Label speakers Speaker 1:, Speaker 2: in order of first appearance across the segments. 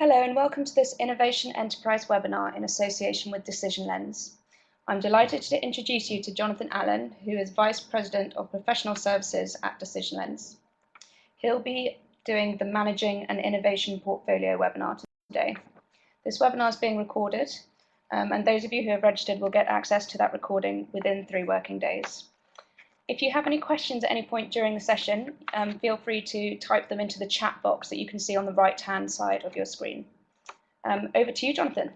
Speaker 1: Hello and welcome to this Innovation Enterprise webinar in association with Decision Lens. I'm delighted to introduce you to Jonathan Allen, who is Vice President of Professional Services at Decision Lens. He'll be doing the Managing an Innovation Portfolio webinar today. This webinar is being recorded, and those of you who have registered will get access to that recording within 3 working days. If you have any questions at any point during the session, feel free to type them into the chat box that you can see on the right-hand side of your screen. Over to you, Jonathan.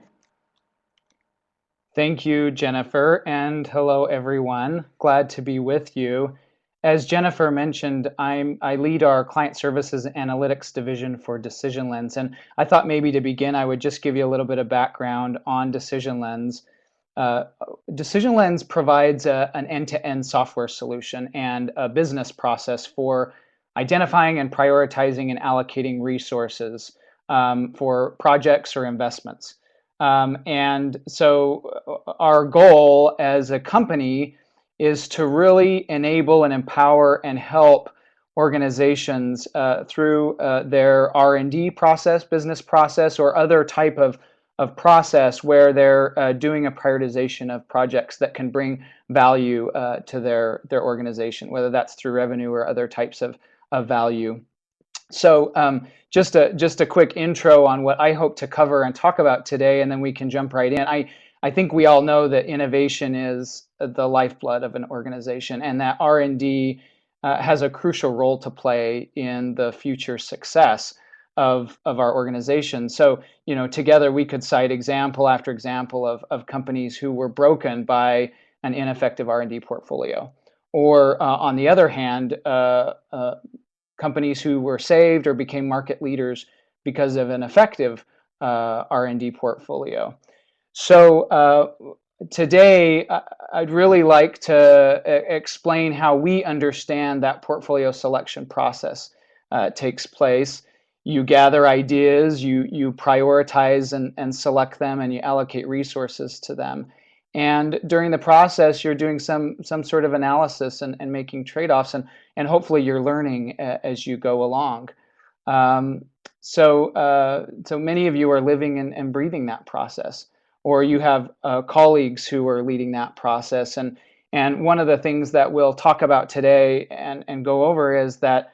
Speaker 2: Thank you, Jennifer, and hello, everyone. Glad to be with you. As Jennifer mentioned, I lead our Client Services Analytics Division for Decision Lens, and I thought maybe to begin, I would just give you a little bit of background on Decision Lens. Decision Lens provides an end-to-end software solution and a business process for identifying and prioritizing and allocating resources for projects or investments. And so our goal as a company is to really enable and empower and help organizations through their R&D process, business process, or other type of process where they're doing a prioritization of projects that can bring value to their organization, whether that's through revenue or other types of value. So just a quick intro on what I hope to cover and talk about today, and then we can jump right in. I think we all know that innovation is the lifeblood of an organization, and that R&D has a crucial role to play in the future success of our organization. So, together we could cite example after example of companies who were broken by an ineffective R&D portfolio, or on the other hand, companies who were saved or became market leaders because of an effective R&D portfolio. So today, I'd really like to explain how we understand that portfolio selection process takes place. You gather ideas, you prioritize and select them, and you allocate resources to them. And during the process, you're doing some sort of analysis and making trade-offs, and hopefully you're learning as you go along. So many of you are living and breathing that process, or you have colleagues who are leading that process. And one of the things that we'll talk about today and go over is that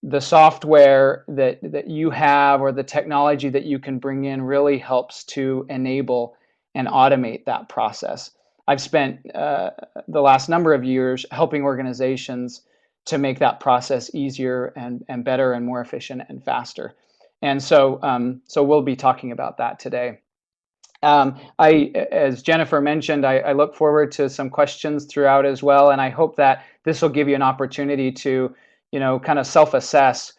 Speaker 2: the software that you have or the technology that you can bring in really helps to enable and automate that process. I've spent the last number of years helping organizations to make that process easier and better and more efficient and faster. And so we'll be talking about that today. As Jennifer mentioned, I look forward to some questions throughout as well, and I hope that this will give you an opportunity to kind of self-assess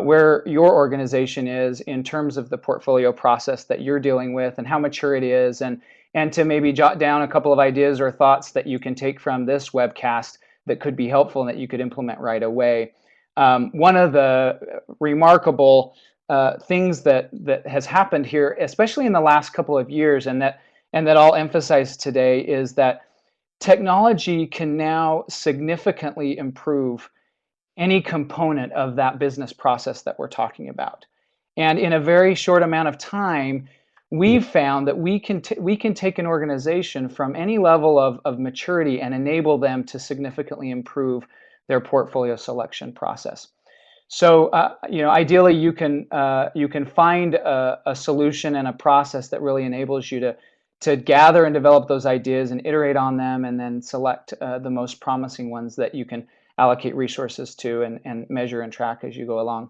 Speaker 2: where your organization is in terms of the portfolio process that you're dealing with and how mature it is, and to maybe jot down a couple of ideas or thoughts that you can take from this webcast that could be helpful and that you could implement right away. One of the remarkable things that has happened here, especially in the last couple of years, and that I'll emphasize today, is that technology can now significantly improve any component of that business process that we're talking about. And in a very short amount of time, we've found that we can take an organization from any level of maturity and enable them to significantly improve their portfolio selection process. So, ideally, you can find a solution and a process that really enables you to gather and develop those ideas and iterate on them, and then select the most promising ones that you can allocate resources to and measure and track as you go along.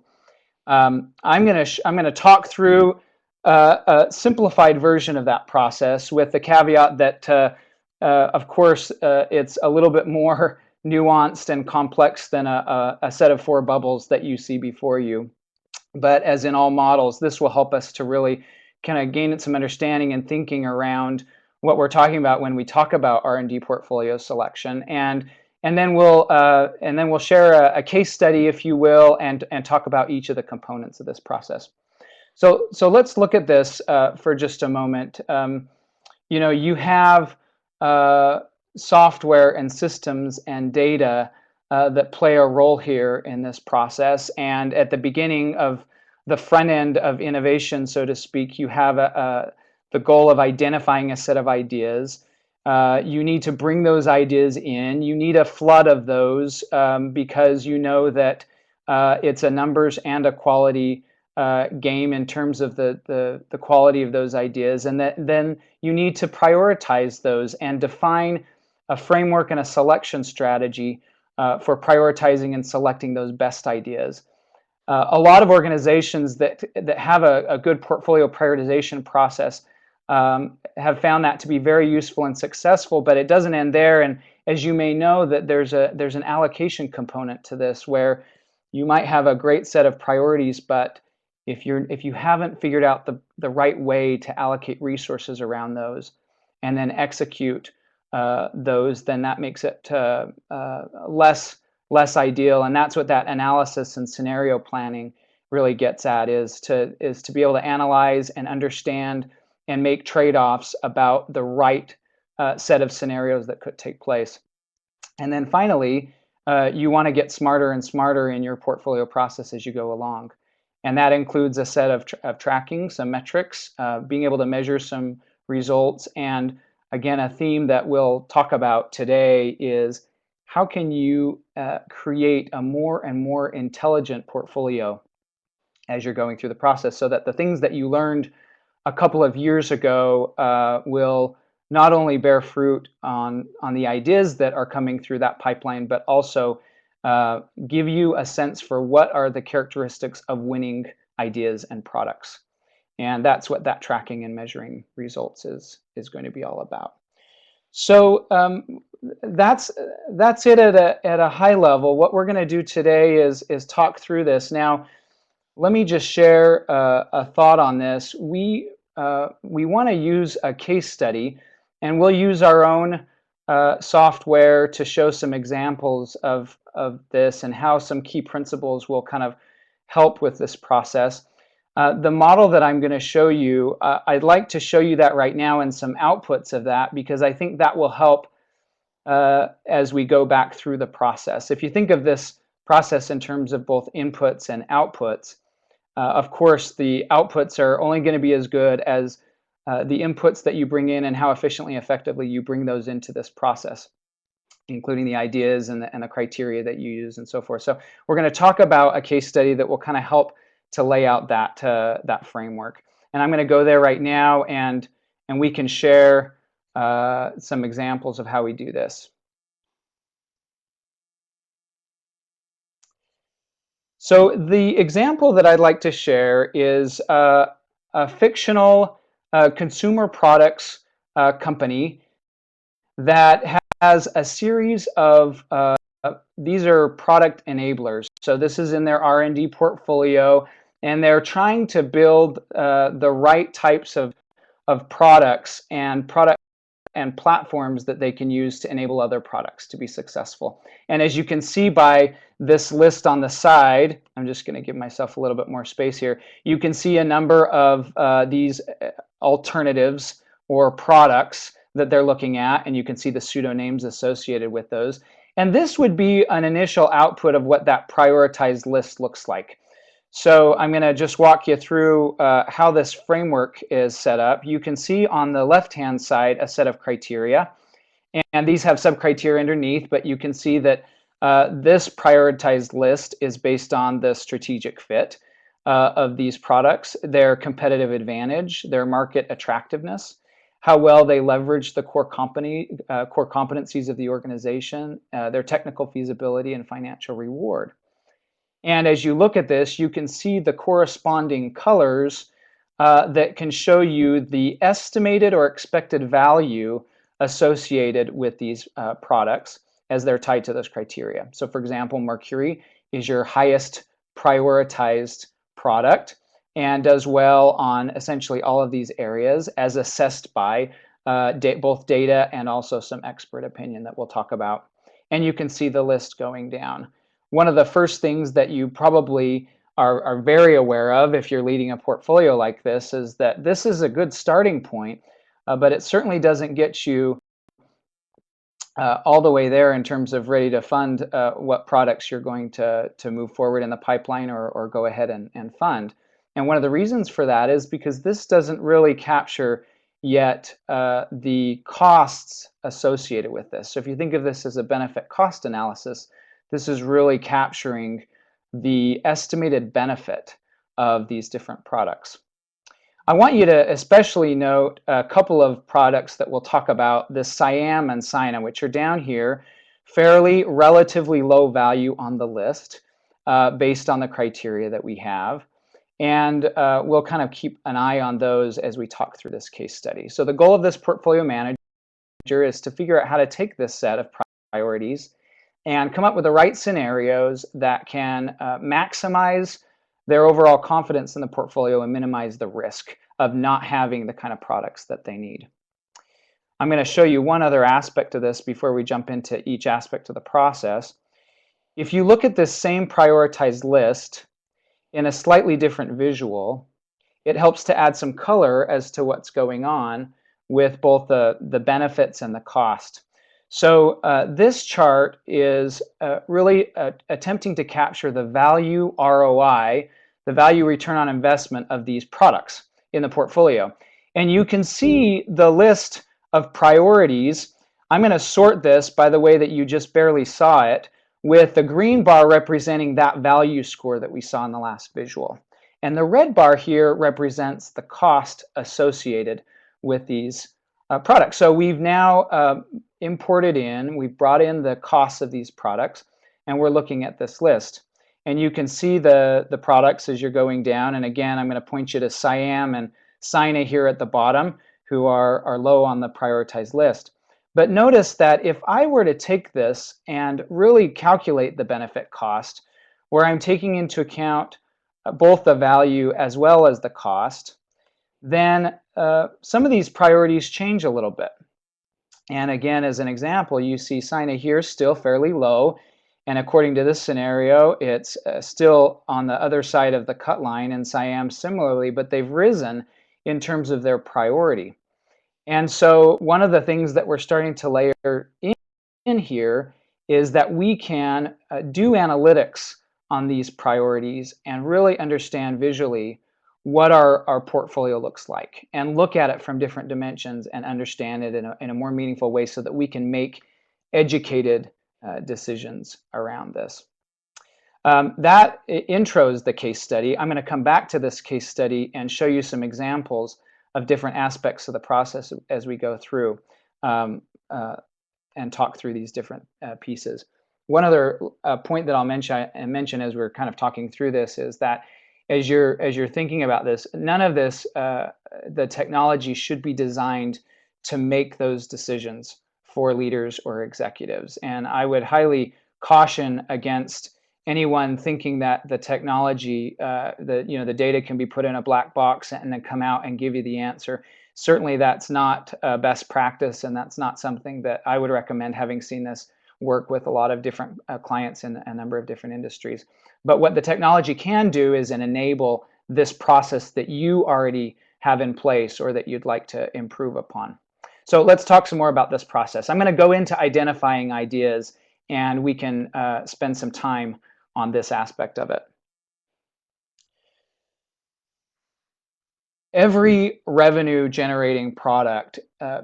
Speaker 2: I'm going to talk through a simplified version of that process, with the caveat that, of course, it's a little bit more nuanced and complex than a set of 4 bubbles that you see before you. But as in all models, this will help us to really kind of gain some understanding and thinking around what we're talking about when we talk about R&D portfolio selection, and then we'll share a case study, if you will, and talk about each of the components of this process. So let's look at this for just a moment. You have software and systems and data that play a role here in this process. And at the beginning of the front end of innovation, so to speak. You have the goal of identifying a set of ideas. You need to bring those ideas in. You need a flood of those because you know that it's a numbers and a quality game in terms of the quality of those ideas. And then you need to prioritize those and define a framework and a selection strategy for prioritizing and selecting those best ideas. A lot of organizations that have a good portfolio prioritization process have found that to be very useful and successful, but it doesn't end there. And as you may know, that there's an allocation component to this, where you might have a great set of priorities, but if you haven't figured out the right way to allocate resources around those and then execute those, then that makes it less ideal. And that's what that analysis and scenario planning really gets at, is to be able to analyze and understand and make trade-offs about the right set of scenarios that could take place. And then finally, you want to get smarter and smarter in your portfolio process as you go along. And that includes a set of tracking, some metrics, being able to measure some results. And again, a theme that we'll talk about today is how can you create a more and more intelligent portfolio as you're going through the process, so that the things that you learned a couple of years ago will not only bear fruit on the ideas that are coming through that pipeline, but also give you a sense for what are the characteristics of winning ideas and products. And that's what that tracking and measuring results is going to be all about. So that's it at a high level. What we're going to do today is talk through this. Now, let me just share a thought on this. We want to use a case study, and we'll use our own software to show some examples of this and how some key principles will kind of help with this process. The model that I'm going to show you, I'd like to show you that right now and some outputs of that, because I think that will help as we go back through the process. If you think of this process in terms of both inputs and outputs, of course, the outputs are only going to be as good as the inputs that you bring in and how efficiently, effectively you bring those into this process, including the ideas and the criteria that you use and so forth. So we're going to talk about a case study that will kind of help to lay out that framework. And I'm going to go there right now, and we can share some examples of how we do this. So the example that I'd like to share is a fictional consumer products company that has a series of these are product enablers. So this is in their R&D portfolio, and they're trying to build the right types of products and platforms that they can use to enable other products to be successful. And as you can see by this list on the side, I'm just going to give myself a little bit more space here. You can see a number of these alternatives or products that they're looking at, and you can see the pseudonames associated with those. And this would be an initial output of what that prioritized list looks like. So I'm going to just walk you through how this framework is set up. You can see on the left-hand side a set of criteria, and these have sub-criteria underneath, but you can see that this prioritized list is based on the strategic fit of these products, their competitive advantage, their market attractiveness, how well they leverage the core competencies of the organization, their technical feasibility, and financial reward. And as you look at this, you can see the corresponding colors that can show you the estimated or expected value associated with these products as they're tied to those criteria. So for example, Mercury is your highest prioritized product and does well on essentially all of these areas as assessed by both data and also some expert opinion that we'll talk about. And you can see the list going down. One of the first things that you probably are very aware of if you're leading a portfolio like this is that this is a good starting point, but it certainly doesn't get you all the way there in terms of ready to fund what products you're going to move forward in the pipeline or go ahead and fund. And one of the reasons for that is because this doesn't really capture yet the costs associated with this. So if you think of this as a benefit cost analysis, this is really capturing the estimated benefit of these different products. I want you to especially note a couple of products that we'll talk about, the SIAM and SINA, which are down here, fairly relatively low value on the list based on the criteria that we have. And we'll kind of keep an eye on those as we talk through this case study. So the goal of this portfolio manager is to figure out how to take this set of priorities and come up with the right scenarios that can maximize their overall confidence in the portfolio and minimize the risk of not having the kind of products that they need. I'm going to show you one other aspect of this before we jump into each aspect of the process. If you look at this same prioritized list in a slightly different visual, it helps to add some color as to what's going on with both the benefits and the cost. So this chart is really attempting to capture the value ROI, the value return on investment of these products in the portfolio. And you can see the list of priorities. I'm going to sort this by the way that you just barely saw it, with the green bar representing that value score that we saw in the last visual. And the red bar here represents the cost associated with these products. So we've now we've brought in the costs of these products, and we're looking at this list. And you can see the products as you're going down. And again, I'm going to point you to SIAM and SINA here at the bottom, who are low on the prioritized list. But notice that if I were to take this and really calculate the benefit cost, where I'm taking into account both the value as well as the cost, then some of these priorities change a little bit. And again, as an example, you see SINA here still fairly low. And according to this scenario, it's still on the other side of the cut line, and SIAM similarly, but they've risen in terms of their priority. And so one of the things that we're starting to layer in here is that we can do analytics on these priorities and really understand visually what our portfolio looks like, and look at it from different dimensions and understand it in a more meaningful way so that we can make educated decisions around this. That intros the case study. I'm going to come back to this case study and show you some examples of different aspects of the process as we go through and talk through these different pieces. One other point that I'll mention as we're kind of talking through this is that as you're thinking about this, none of this, the technology should be designed to make those decisions for leaders or executives. And I would highly caution against anyone thinking that the technology, the data can be put in a black box and then come out and give you the answer. Certainly that's not best practice, and that's not something that I would recommend, having seen this work with a lot of different clients in a number of different industries. But what the technology can do is enable this process that you already have in place or that you'd like to improve upon. So let's talk some more about this process. I'm going to go into identifying ideas, and we can spend some time on this aspect of it. Every revenue generating product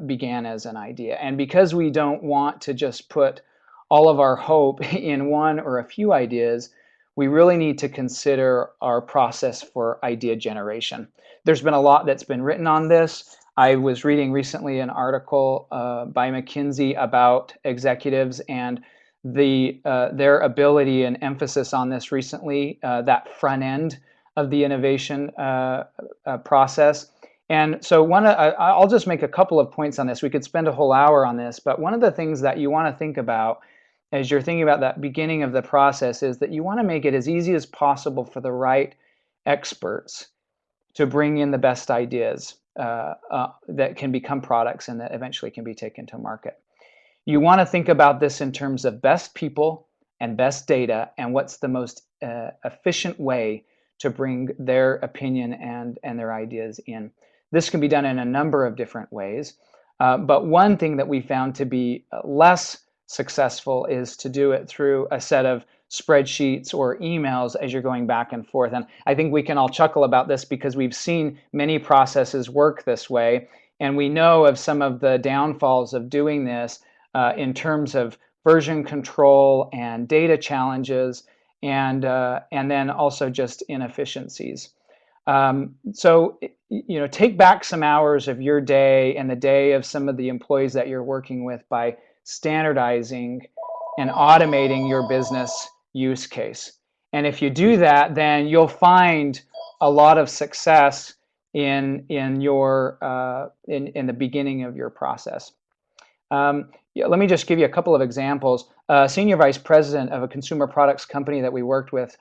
Speaker 2: began as an idea. And because we don't want to just put all of our hope in one or a few ideas, we really need to consider our process for idea generation. There's been a lot that's been written on this. I was reading recently an article by McKinsey about executives and their ability and emphasis on this recently, that front end of the innovation process. And so I'll just make a couple of points on this. We could spend a whole hour on this, but one of the things that you want to think about as you're thinking about that beginning of the process is that you want to make it as easy as possible for the right experts to bring in the best ideas that can become products and that eventually can be taken to market. You want to think about this in terms of best people and best data, and what's the most efficient way to bring their opinion and their ideas in. This can be done in a number of different ways, but one thing that we found to be less successful is to do it through a set of spreadsheets or emails as you're going back and forth. And I think we can all chuckle about this because we've seen many processes work this way, and we know of some of the downfalls of doing this in terms of version control and data challenges, and then also just inefficiencies. So, take back some hours of your day and the day of some of the employees that you're working with by standardizing and automating your business use case. And if you do that, then you'll find a lot of success in the beginning of your process. Let me just give you a couple of examples. Senior vice president of a consumer products company that we worked with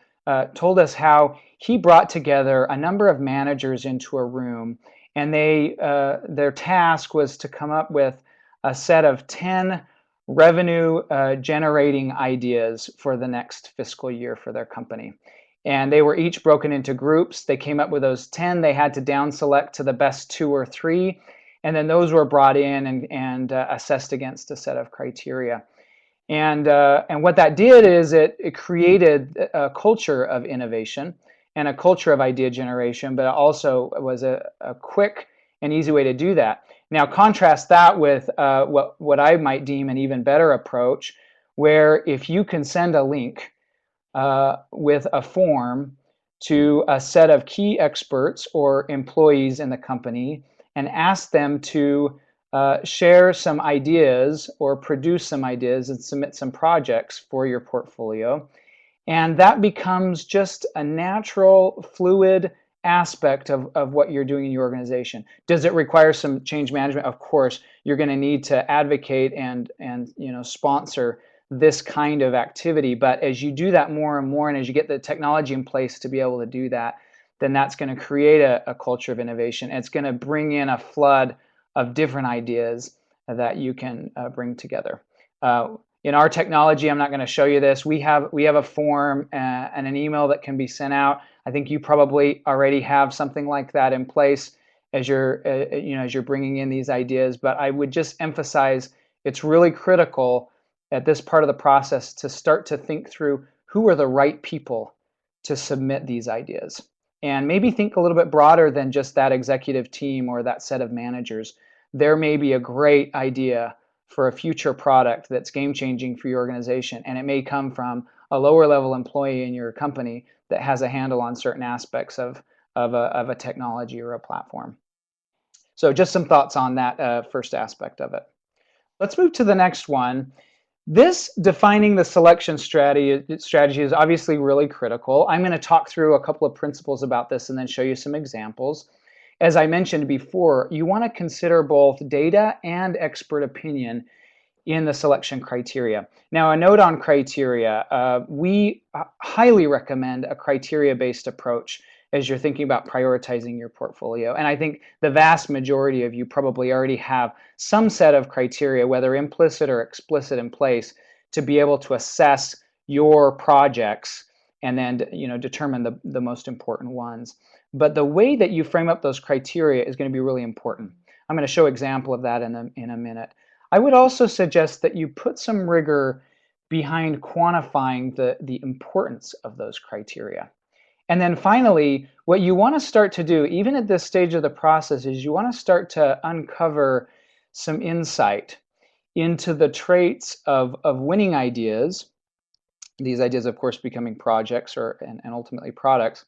Speaker 2: told us how he brought together a number of managers into a room, and their task was to come up with a set of 10 revenue generating ideas for the next fiscal year for their company. And they were each broken into groups. They came up with those 10. They had to down select to the best 2 or 3. And then those were brought in and assessed against a set of criteria. And what that did is it created a culture of innovation and a culture of idea generation, but it also was a quick and easy way to do that. Now contrast that with what I might deem an even better approach, where if you can send a link with a form to a set of key experts or employees in the company and ask them to share some ideas or produce some ideas and submit some projects for your portfolio. And that becomes just a natural, fluid aspect of what you're doing in your organization. Does it require some change management? Of course, you're going to need to advocate and sponsor this kind of activity. But as you do that more and more, and as you get the technology in place to be able to do that, then that's going to create a culture of innovation. It's going to bring in a flood of different ideas that you can bring together. In our technology, I'm not going to show you this. We have a form and an email that can be sent out. I think you probably already have something like that in place as you're bringing in these ideas. But I would just emphasize it's really critical at this part of the process to start to think through who are the right people to submit these ideas. And maybe think a little bit broader than just that executive team or that set of managers. There may be a great idea for a future product that's game-changing for your organization, and it may come from a lower-level employee in your company that has a handle on certain aspects of a technology or a platform. So just some thoughts on that first aspect of it. Let's move to the next one. This defining the selection strategy is obviously really critical. I'm going to talk through a couple of principles about this and then show you some examples. As I mentioned before, you want to consider both data and expert opinion in the selection criteria. Now, a note on criteria. We highly recommend a criteria-based approach as you're thinking about prioritizing your portfolio. And I think the vast majority of you probably already have some set of criteria, whether implicit or explicit, in place to be able to assess your projects and then determine the most important ones. But the way that you frame up those criteria is going to be really important. I'm going to show an example of that in a minute. I would also suggest that you put some rigor behind quantifying the importance of those criteria. And then finally, what you want to start to do, even at this stage of the process, is you want to start to uncover some insight into the traits of winning ideas, these ideas, of course, becoming projects and ultimately products,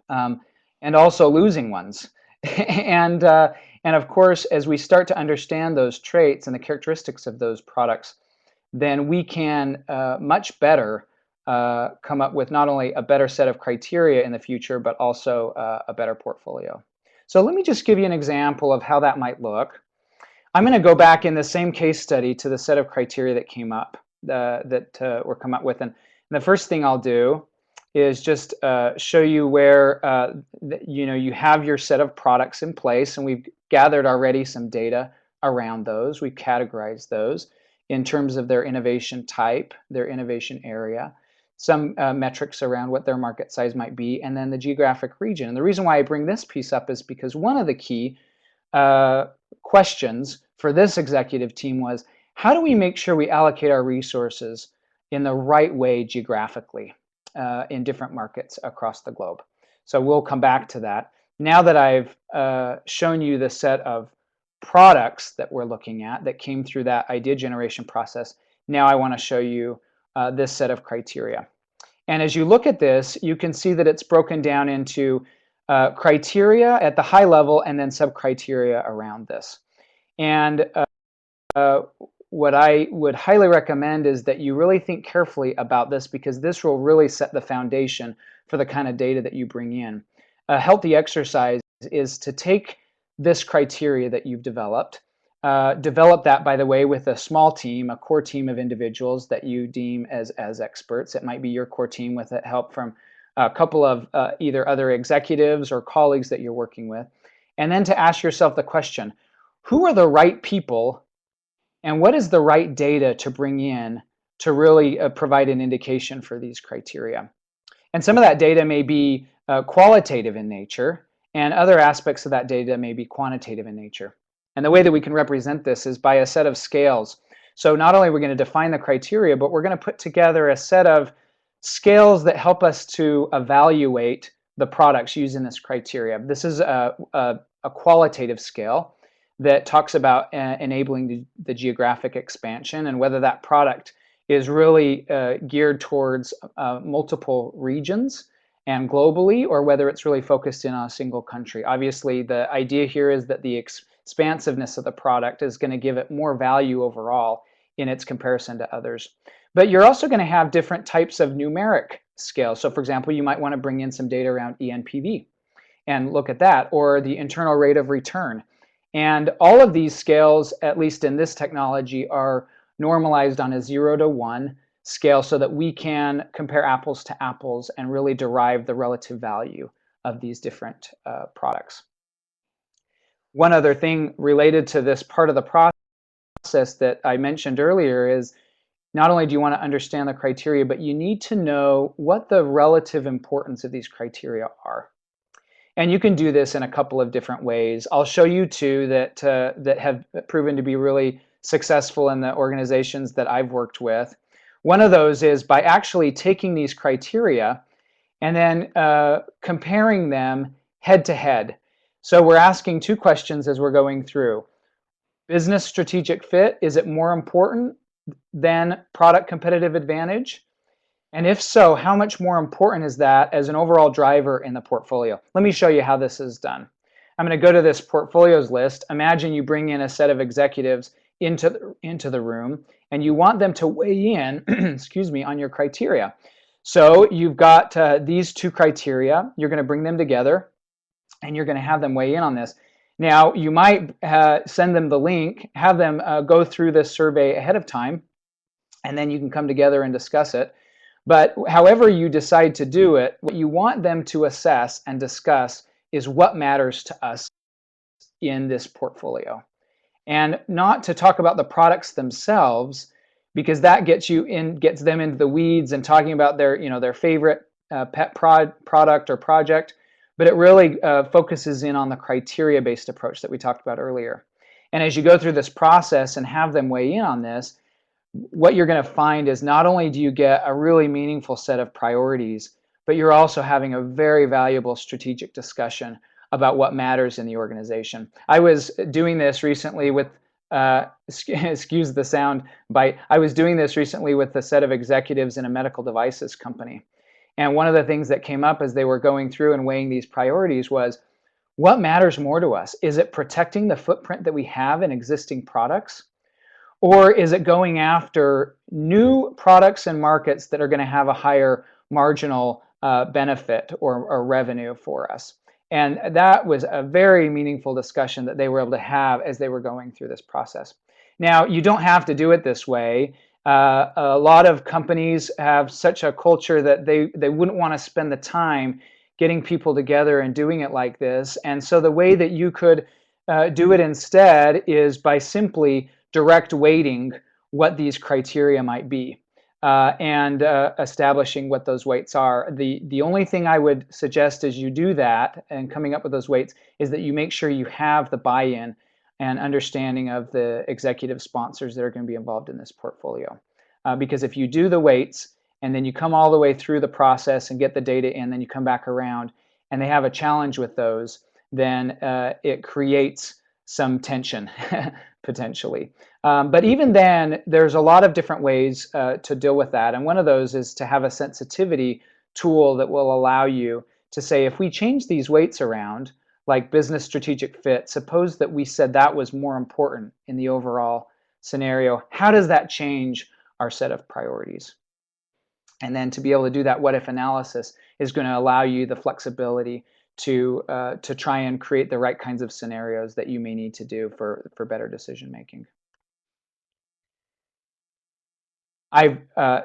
Speaker 2: and also losing ones. And of course, as we start to understand those traits and the characteristics of those products, then we can much better come up with not only a better set of criteria in the future, but also a better portfolio. So let me just give you an example of how that might look. I'm going to go back in the same case study to the set of criteria that came up, that were come up with. And the first thing I'll do is just show you where you have your set of products in place, and we've gathered already some data around those. We've categorized those in terms of their innovation type, their innovation area, some metrics around what their market size might be, and then the geographic region. And the reason why I bring this piece up is because one of the key questions for this executive team was, how do we make sure we allocate our resources in the right way geographically in different markets across the globe. So we'll come back to that. Now that I've shown you the set of products that we're looking at that came through that idea generation process, now I want to show you this set of criteria. And as you look at this, you can see that it's broken down into criteria at the high level and then sub-criteria around this. And what I would highly recommend is that you really think carefully about this, because this will really set the foundation for the kind of data that you bring in. A healthy exercise is to take this criteria that you've developed, develop that, by the way, with a small team, a core team of individuals that you deem as experts. It might be your core team with help from a couple of either other executives or colleagues that you're working with. And then to ask yourself the question, who are the right people and what is the right data to bring in to really provide an indication for these criteria? And some of that data may be qualitative in nature, and other aspects of that data may be quantitative in nature. And the way that we can represent this is by a set of scales. So not only are we going to define the criteria, but we're going to put together a set of scales that help us to evaluate the products using this criteria. This is a qualitative scale that talks about enabling the geographic expansion and whether that product is really geared towards multiple regions and globally, or whether it's really focused in a single country. Obviously, the idea here is that the expansiveness of the product is going to give it more value overall in its comparison to others. But you're also going to have different types of numeric scales. So for example, you might want to bring in some data around ENPV and look at that, or the internal rate of return. And all of these scales, at least in this technology, are normalized on a 0 to 1 scale so that we can compare apples to apples and really derive the relative value of these different products. One other thing related to this part of the process that I mentioned earlier is not only do you want to understand the criteria, but you need to know what the relative importance of these criteria are. And you can do this in a couple of different ways. I'll show you two that that have proven to be really successful in the organizations that I've worked with. One of those is by actually taking these criteria and then comparing them head to head. So we're asking two questions as we're going through. Business strategic fit, is it more important than product competitive advantage? And if so, how much more important is that as an overall driver in the portfolio? Let me show you how this is done. I'm going to go to this portfolios list. Imagine you bring in a set of executives into the room, and you want them to weigh in, excuse me, on your criteria. So you've got these two criteria. You're going to bring them together, and you're going to have them weigh in on this. Now, you might send them the link, have them go through this survey ahead of time, and then you can come together and discuss it. But however you decide to do it, what you want them to assess and discuss is what matters to us in this portfolio. And not to talk about the products themselves, because that gets them into the weeds and talking about their favorite pet product or project, but it really focuses in on the criteria-based approach that we talked about earlier. And as you go through this process and have them weigh in on this, what you're going to find is not only do you get a really meaningful set of priorities, but you're also having a very valuable strategic discussion about what matters in the organization. I was doing this recently with, excuse the sound bite, I was doing this recently with a set of executives in a medical devices company. And one of the things that came up as they were going through and weighing these priorities was, what matters more to us? Is it protecting the footprint that we have in existing products? Or is it going after new products and markets that are going to have a higher marginal benefit or revenue for us? And that was a very meaningful discussion that they were able to have as they were going through this process. Now, you don't have to do it this way. A lot of companies have such a culture that they wouldn't want to spend the time getting people together and doing it like this. And so the way that you could do it instead is by simply direct weighting what these criteria might be and establishing what those weights are. The only thing I would suggest as you do that and coming up with those weights is that you make sure you have the buy-in and understanding of the executive sponsors that are going to be involved in this portfolio. because if you do the weights and then you come all the way through the process and get the data in, then you come back around and they have a challenge with those, then it creates some tension potentially. But even then, there's a lot of different ways to deal with that. And one of those is to have a sensitivity tool that will allow you to say, if we change these weights around, like business strategic fit, suppose that we said that was more important in the overall scenario, how does that change our set of priorities? And then to be able to do that what if analysis is going to allow you the flexibility to try and create the right kinds of scenarios that you may need to do for better decision making. I've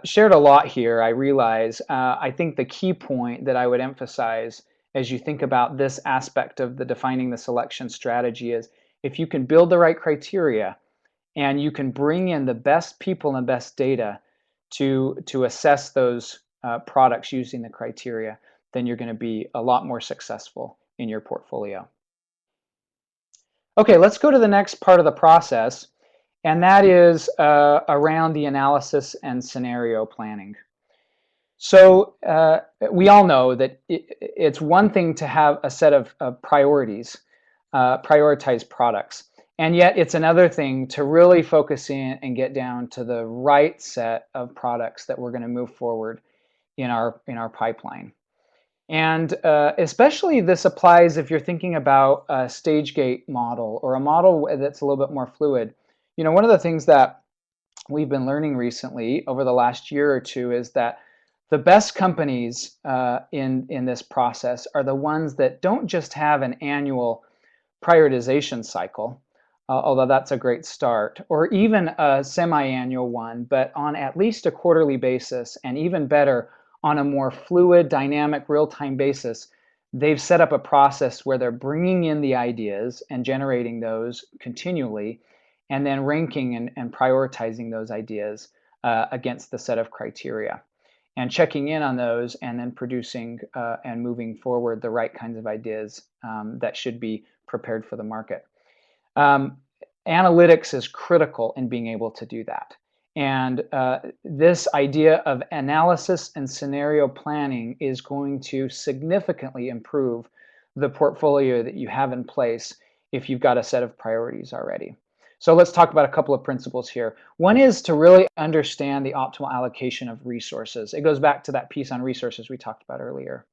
Speaker 2: shared a lot here, I realize. I think the key point that I would emphasize as you think about this aspect of the defining the selection strategy is, if you can build the right criteria and you can bring in the best people and the best data to assess those products using the criteria, then you're going to be a lot more successful in your portfolio. Okay, let's go to the next part of the process, and that is around the analysis and scenario planning. So we all know that it's one thing to have a set of priorities, prioritize products, and yet it's another thing to really focus in and get down to the right set of products that we're going to move forward in our pipeline. And especially this applies if you're thinking about a stage gate model or a model that's a little bit more fluid. You know, one of the things that we've been learning recently over the last year or two is that the best companies in this process are the ones that don't just have an annual prioritization cycle, although that's a great start, or even a semi-annual one, but on at least a quarterly basis, and even better, on a more fluid, dynamic, real-time basis. They've set up a process where they're bringing in the ideas and generating those continually, and then ranking and prioritizing those ideas against the set of criteria, and checking in on those, and then producing and moving forward the right kinds of ideas that should be prepared for the market. Analytics is critical in being able to do that. And this idea of analysis and scenario planning is going to significantly improve the portfolio that you have in place if you've got a set of priorities already. So let's talk about a couple of principles here. One is to really understand the optimal allocation of resources. It goes back to that piece on resources we talked about earlier.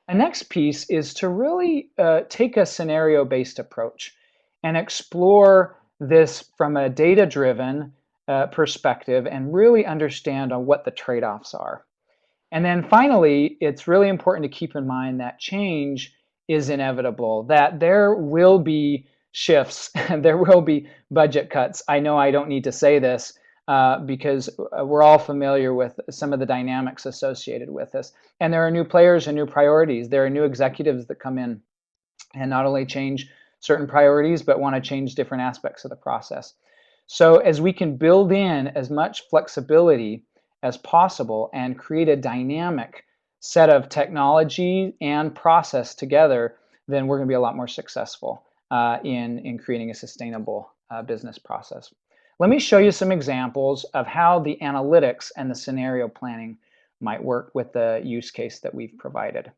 Speaker 2: The next piece is to really take a scenario-based approach and explore this from a data-driven perspective and really understand on what the trade-offs are. And then finally, it's really important to keep in mind that change is inevitable, that there will be shifts, there will be budget cuts. I know I don't need to say this because we're all familiar with some of the dynamics associated with this. And there are new players and new priorities. There are new executives that come in and not only change certain priorities, but want to change different aspects of the process. So as we can build in as much flexibility as possible and create a dynamic set of technology and process together, then we're going to be a lot more successful in creating a sustainable business process. Let me show you some examples of how the analytics and the scenario planning might work with the use case that we've provided.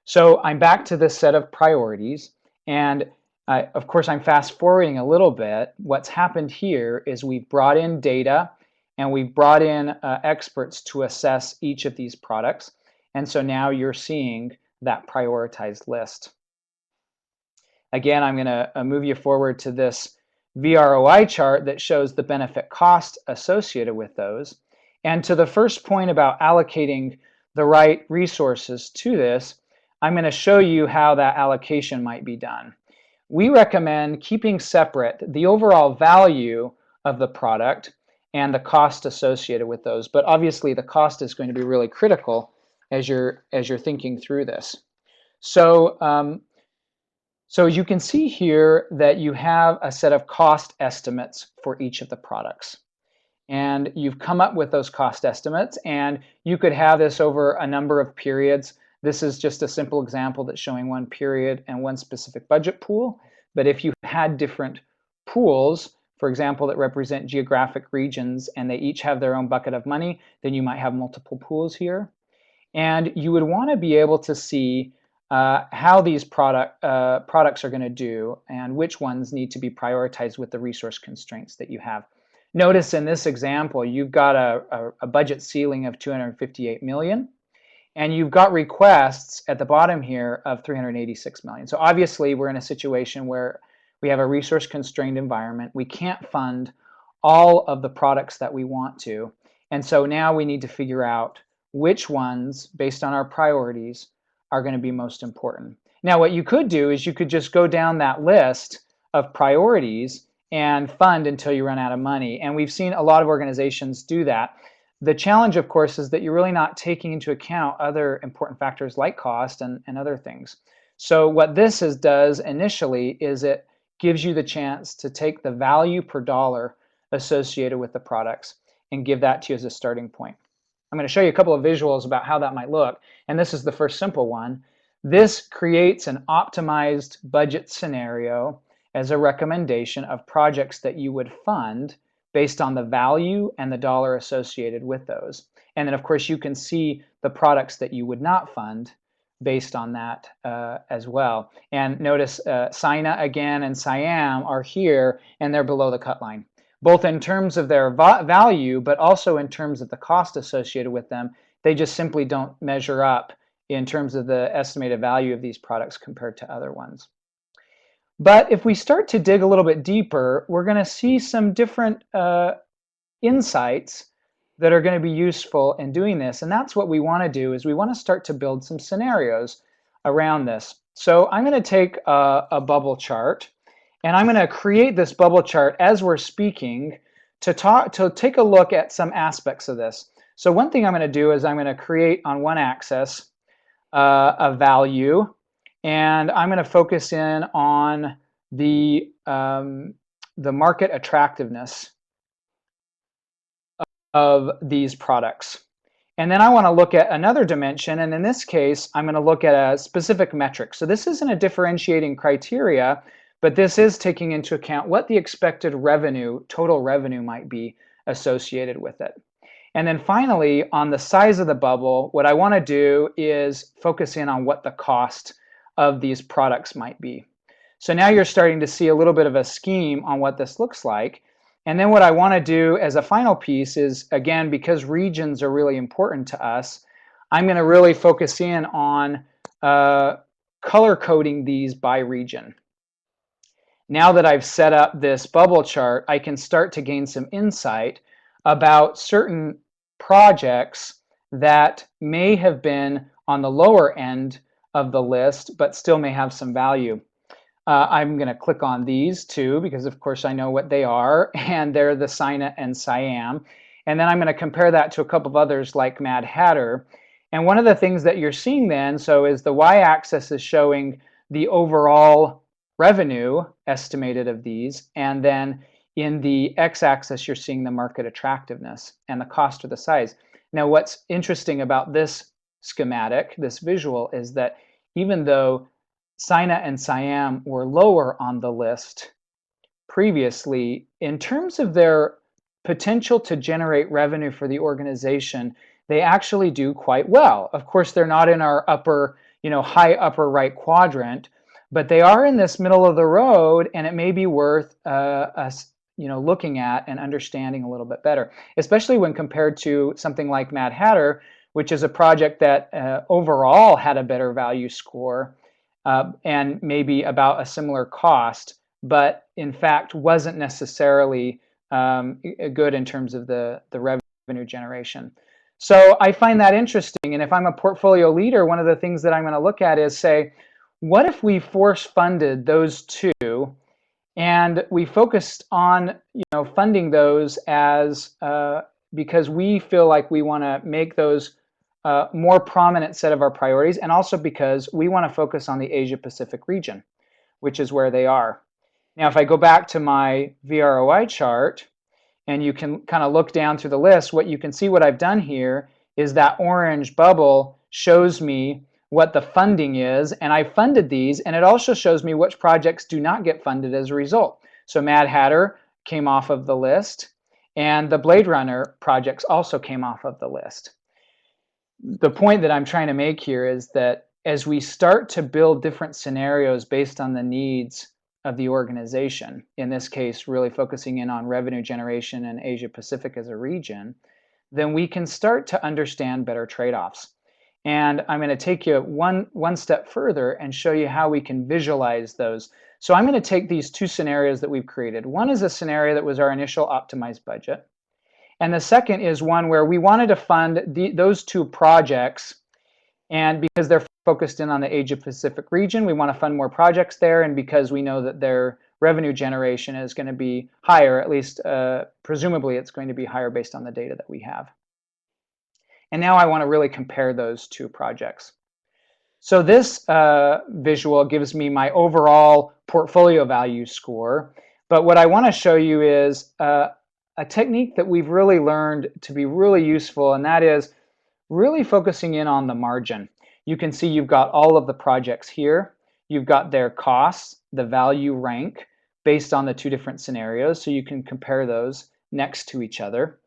Speaker 2: So I'm back to this set of priorities, and of course I'm fast forwarding a little bit. What's happened here is we've brought in data and we've brought in experts to assess each of these products, and so now you're seeing that prioritized list. Again, I'm going to move you forward to this VROI chart that shows the benefit cost associated with those. And to the first point about allocating the right resources to this, I'm going to show you how that allocation might be done. We recommend keeping separate the overall value of the product and the cost associated with those. But obviously the cost is going to be really critical as you're thinking through this. So so you can see here that you have a set of cost estimates for each of the products. And you've come up with those cost estimates, and you could have this over a number of periods. This is just a simple example that's showing one period and one specific budget pool. But if you had different pools for example, that represent geographic regions and they each have their own bucket of money, then you might have multiple pools here. And you would want to be able to see how these products are going to do and which ones need to be prioritized with the resource constraints that you have. Notice in this example, you've got a budget ceiling of 258 million, and you've got requests at the bottom here of 386 million. So obviously we're in a situation where we have a resource constrained environment. We can't fund all of the products that we want to. And so now we need to figure out which ones, based on our priorities, are going to be most important. Now, what you could do is you could just go down that list of priorities and fund until you run out of money. And we've seen a lot of organizations do that. The challenge, of course, is that you're really not taking into account other important factors like cost and other things. So what this does initially is it gives you the chance to take the value per dollar associated with the products and give that to you as a starting point. I'm going to show you a couple of visuals about how that might look. And this is the first simple one. This creates an optimized budget scenario as a recommendation of projects that you would fund based on the value and the dollar associated with those. And then, of course, you can see the products that you would not fund based on that as well. And notice SINA again and SIAM are here, and they're below the cut line, both in terms of their value, but also in terms of the cost associated with them. They just simply don't measure up in terms of the estimated value of these products compared to other ones. But if we start to dig a little bit deeper, we're going to see some different insights that are going to be useful in doing this. And that's what we want to do, is we want to start to build some scenarios around this. So I'm going to take a bubble chart, and I'm going to create this bubble chart as we're speaking to take a look at some aspects of this. So one thing I'm going to do is I'm going to create on one axis a value, and I'm going to focus in on the market attractiveness of these products. And then I want to look at another dimension, and in this case, I'm going to look at a specific metric. So this isn't a differentiating criteria, but this is taking into account what the expected revenue, total revenue, might be associated with it. And then finally, on the size of the bubble, what I want to do is focus in on what the cost of these products might be. So now you're starting to see a little bit of a scheme on what this looks like. And then what I want to do as a final piece is, again, because regions are really important to us, I'm going to really focus in on color coding these by region. Now that I've set up this bubble chart, I can start to gain some insight about certain projects that may have been on the lower end of the list, but still may have some value. I'm going to click on these two because, of course, I know what they are, and they're the SINA and SIAM. And then I'm going to compare that to a couple of others like Mad Hatter. And one of the things that you're seeing then, so is the y-axis is showing the overall revenue estimated of these, and then in the x-axis you're seeing the market attractiveness and the cost or the size. Now what's interesting about this schematic, this visual, is that even though SINA and SIAM were lower on the list previously, in terms of their potential to generate revenue for the organization, they actually do quite well. Of course, they're not in our upper, high upper right quadrant, but they are in this middle of the road, and it may be worth us looking at and understanding a little bit better, especially when compared to something like Mad Hatter, which is a project that overall had a better value score and maybe about a similar cost, but in fact wasn't necessarily good in terms of the revenue generation. So I find that interesting, and if I'm a portfolio leader, one of the things that I'm going to look at is say, what if we force funded those two, and we focused on funding those as because we feel like we want to make those more prominent set of our priorities, and also because we want to focus on the Asia Pacific region, which is where they are. Now, if I go back to my VROI chart, and you can kind of look down through the list, what you can see what I've done here is that orange bubble shows me what the funding is, and I funded these, and it also shows me which projects do not get funded as a result. So Mad Hatter came off of the list, and the Blade Runner projects also came off of the list. The point that I'm trying to make here is that as we start to build different scenarios based on the needs of the organization, in this case, really focusing in on revenue generation and Asia Pacific as a region, then we can start to understand better trade-offs. And I'm going to take you one step further and show you how we can visualize those. So I'm going to take these two scenarios that we've created. One is a scenario that was our initial optimized budget. And the second is one where we wanted to fund those two projects, and because they're focused in on the Asia Pacific region, we want to fund more projects there, and because we know that their revenue generation is going to be higher, at least presumably it's going to be higher based on the data that we have. And now I want to really compare those two projects. So this visual gives me my overall portfolio value score, but what I want to show you is a technique that we've really learned to be really useful, and that is really focusing in on the margin. You can see you've got all of the projects here. You've got their costs, the value rank, based on the two different scenarios, so you can compare those next to each other.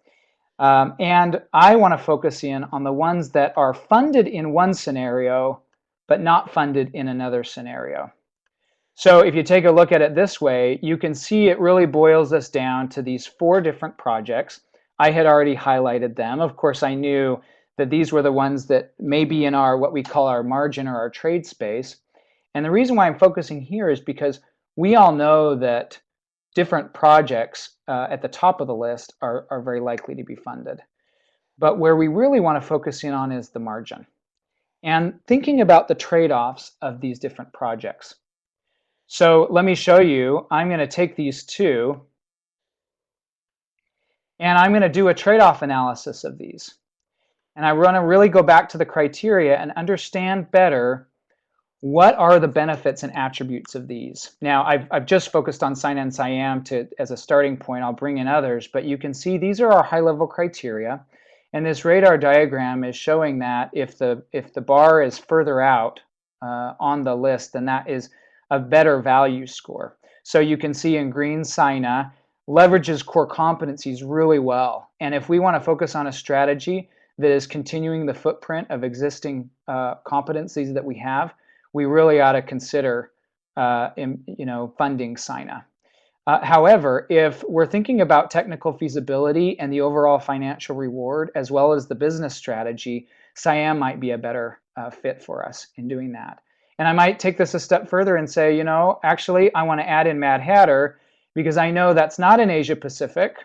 Speaker 2: And I want to focus in on the ones that are funded in one scenario, but not funded in another scenario. So if you take a look at it this way, you can see it really boils us down to these 4 different projects. I had already highlighted them. Of course, I knew that these were the ones that may be in our what we call our margin or our trade space. And the reason why I'm focusing here is because we all know that different projects at the top of the list are very likely to be funded. But where we really want to focus in on is the margin. And thinking about the trade-offs of these different projects. So let me show you. I'm going to take these two, and I'm going to do a trade-off analysis of these. And I want to really go back to the criteria and understand better what are the benefits and attributes of these. Now, I've just focused on SINA and SIAM as a starting point. I'll bring in others, but you can see these are our high-level criteria. And this radar diagram is showing that if the bar is further out on the list, then that is a better value score. So you can see in green, SINA leverages core competencies really well. And if we want to focus on a strategy that is continuing the footprint of existing competencies that we have, we really ought to consider funding SINA. However, if we're thinking about technical feasibility and the overall financial reward, as well as the business strategy, SIAM might be a better fit for us in doing that. And I might take this a step further and say, actually, I want to add in Mad Hatter because I know that's not in Asia Pacific,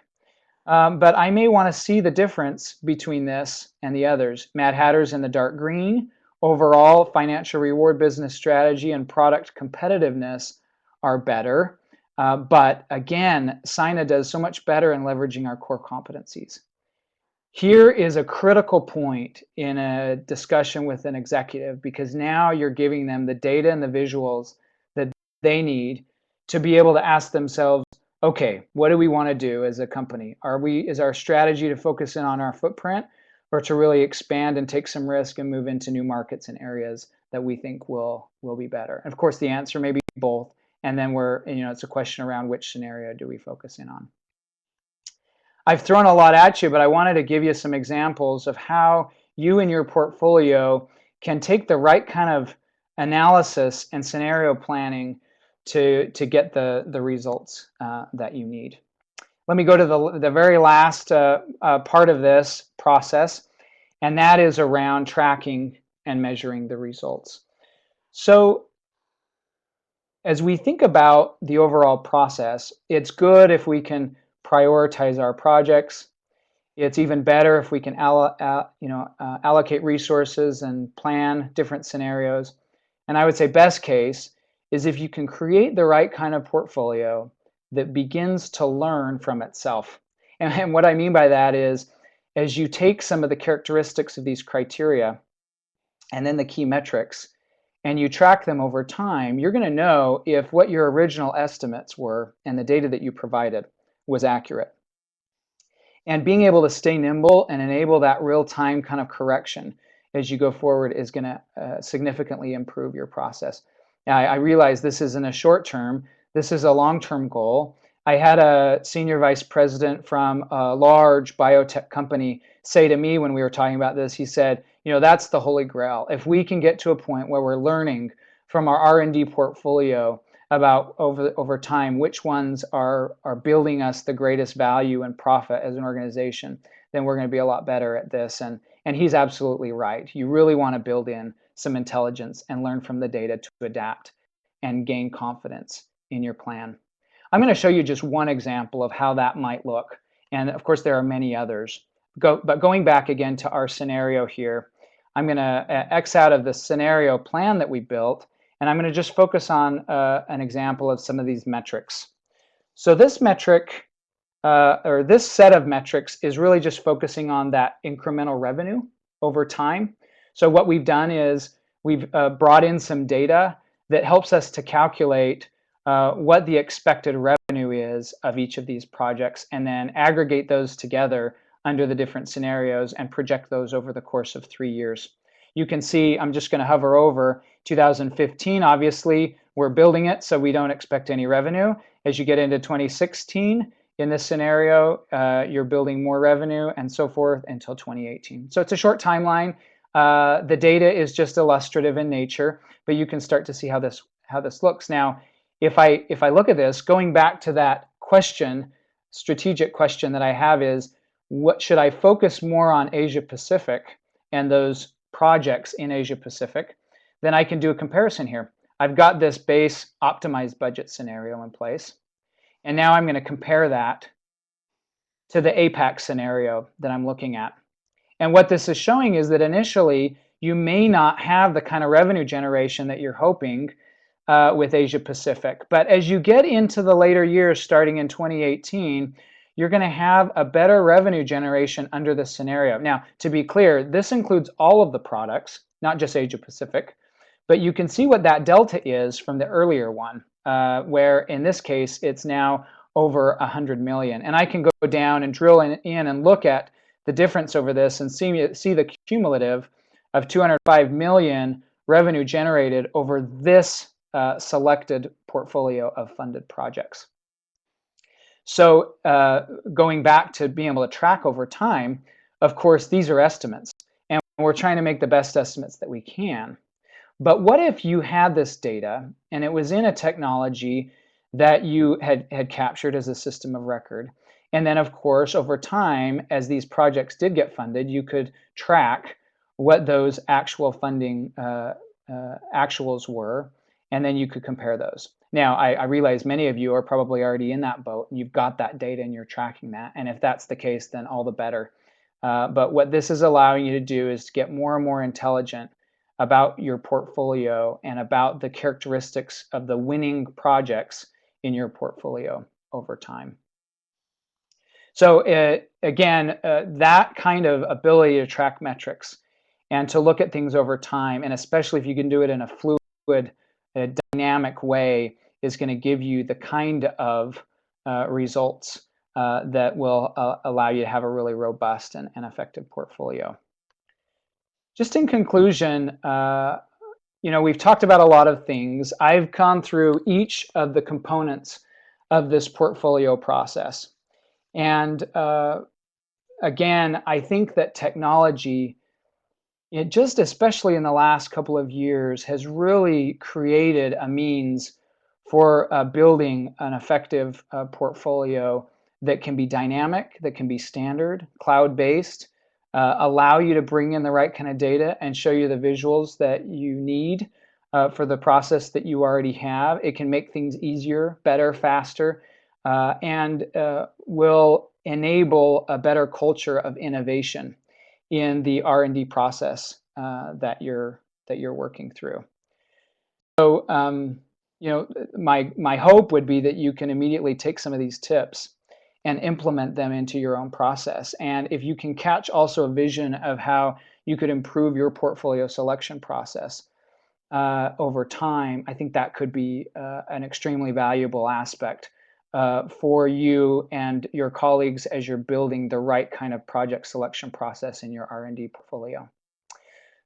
Speaker 2: but I may want to see the difference between this and the others. Mad Hatter's in the dark green. Overall, financial reward, business strategy, and product competitiveness are better. But again, SINA does so much better in leveraging our core competencies. Here is a critical point in a discussion with an executive, because now you're giving them the data and the visuals that they need to be able to ask themselves, okay, what do we want to do as a company? Is our strategy to focus in on our footprint, or to really expand and take some risk and move into new markets and areas that we think will be better? And of course, the answer may be both. And then it's a question around which scenario do we focus in on. I've thrown a lot at you, but I wanted to give you some examples of how you and your portfolio can take the right kind of analysis and scenario planning to get the results that you need. Let me go to the very last part of this process, and that is around tracking and measuring the results. So as we think about the overall process, it's good if we can prioritize our projects. It's even better if we can allocate resources and plan different scenarios. And I would say best case is if you can create the right kind of portfolio that begins to learn from itself. And what I mean by that is, as you take some of the characteristics of these criteria and then the key metrics, and you track them over time, you're going to know if what your original estimates were and the data that you provided was accurate. And being able to stay nimble and enable that real-time kind of correction as you go forward is going to significantly improve your process. Now, I realize this isn't a short term, this is a long-term goal, I had a senior vice president from a large biotech company say to me when we were talking about this, he said, that's the holy grail. If we can get to a point where we're learning from our R&D portfolio about over time which ones are building us the greatest value and profit as an organization, then we're going to be a lot better at this. And he's absolutely right. You really want to build in some intelligence and learn from the data to adapt and gain confidence in your plan. I'm going to show you just one example of how that might look. And of course, there are many others. But going back again to our scenario here, I'm going to X out of the scenario plan that we built, and I'm going to just focus on an example of some of these metrics. So this metric, or this set of metrics, is really just focusing on that incremental revenue over time. So what we've done is we've brought in some data that helps us to calculate what the expected revenue is of each of these projects, and then aggregate those together under the different scenarios and project those over the course of 3 years. You can see, I'm just going to hover over 2015. Obviously, we're building it, so we don't expect any revenue. As you get into 2016, in this scenario, you're building more revenue and so forth until 2018. So it's a short timeline. The data is just illustrative in nature, but you can start to see how this looks. Now, if I look at this, going back to that question, strategic question that I have is, what should I focus more on Asia Pacific and those projects in Asia Pacific? Then I can do a comparison here. I've got this base optimized budget scenario in place, and now I'm going to compare that to the APAC scenario that I'm looking at. And what this is showing is that initially you may not have the kind of revenue generation that you're hoping with Asia Pacific. But as you get into the later years, starting in 2018, you're going to have a better revenue generation under this scenario. Now, to be clear, this includes all of the products, not just Asia Pacific. But you can see what that delta is from the earlier one, where in this case, it's now over 100 million. And I can go down and drill in and look at the difference over this and see the cumulative of 205 million revenue generated over this selected portfolio of funded projects. So going back to being able to track over time, of course, these are estimates, and we're trying to make the best estimates that we can. But what if you had this data and it was in a technology that you had captured as a system of record? And then, of course, over time, as these projects did get funded, you could track what those actual funding actuals were, and then you could compare those. Now, I realize many of you are probably already in that boat, and you've got that data and you're tracking that. And if that's the case, then all the better. But what this is allowing you to do is to get more and more intelligent about your portfolio and about the characteristics of the winning projects in your portfolio over time. So again, that kind of ability to track metrics and to look at things over time, and especially if you can do it in a fluid, dynamic way, is going to give you the kind of results that will allow you to have a really robust and effective portfolio. Just in conclusion, we've talked about a lot of things. I've gone through each of the components of this portfolio process. And again, I think that technology, especially in the last couple of years, has really created a means for building an effective portfolio that can be dynamic, that can be standard, cloud-based, allow you to bring in the right kind of data and show you the visuals that you need for the process that you already have. It can make things easier, better, faster, and will enable a better culture of innovation in the R&D process that you're working through. So, my hope would be that you can immediately take some of these tips and implement them into your own process. And if you can catch also a vision of how you could improve your portfolio selection process over time, I think that could be an extremely valuable aspect for you and your colleagues as you're building the right kind of project selection process in your R&D portfolio.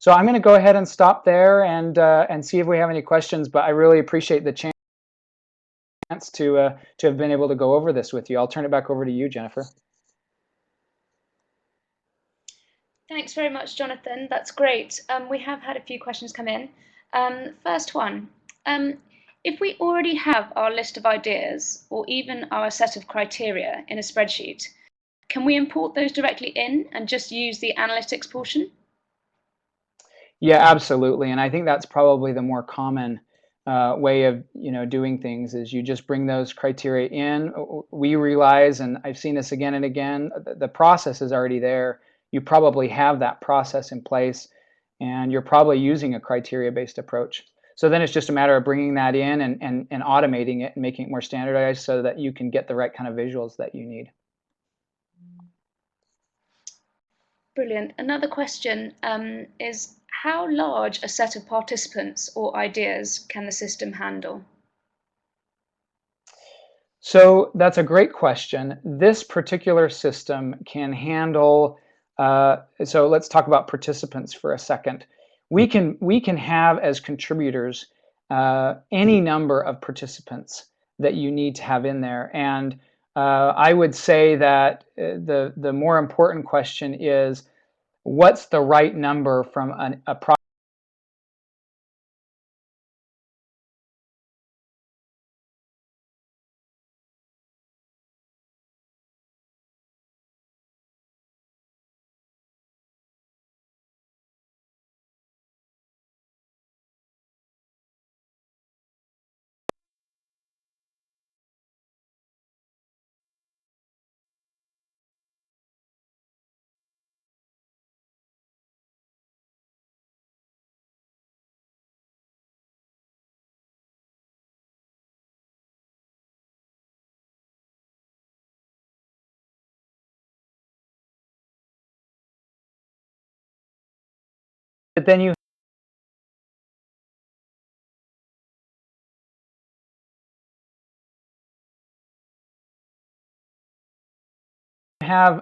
Speaker 2: So I'm going to go ahead and stop there and see if we have any questions, but I really appreciate the chance chance to have been able to go over this with you. I'll turn it back over to you, Jennifer.
Speaker 1: Thanks very much, Jonathan. That's great. We have had a few questions come in. First one, if we already have our list of ideas or even our set of criteria in a spreadsheet, can we import those directly in and just use the analytics portion?
Speaker 2: Yeah, absolutely. And I think that's probably the more common way of doing things is you just bring those criteria in. We realize, and I've seen this again and again, the process is already there. You probably have that process in place, and you're probably using a criteria-based approach. So then it's just a matter of bringing that in and automating it and making it more standardized so that you can get the right kind of visuals that you need.
Speaker 1: Brilliant. Another question is, how large a set of participants or ideas can the system handle?
Speaker 2: So that's a great question. This particular system can handle, so let's talk about participants for a second. We can have as contributors any number of participants that you need to have in there. And I would say that the more important question is, what's the right number from a project? But then you have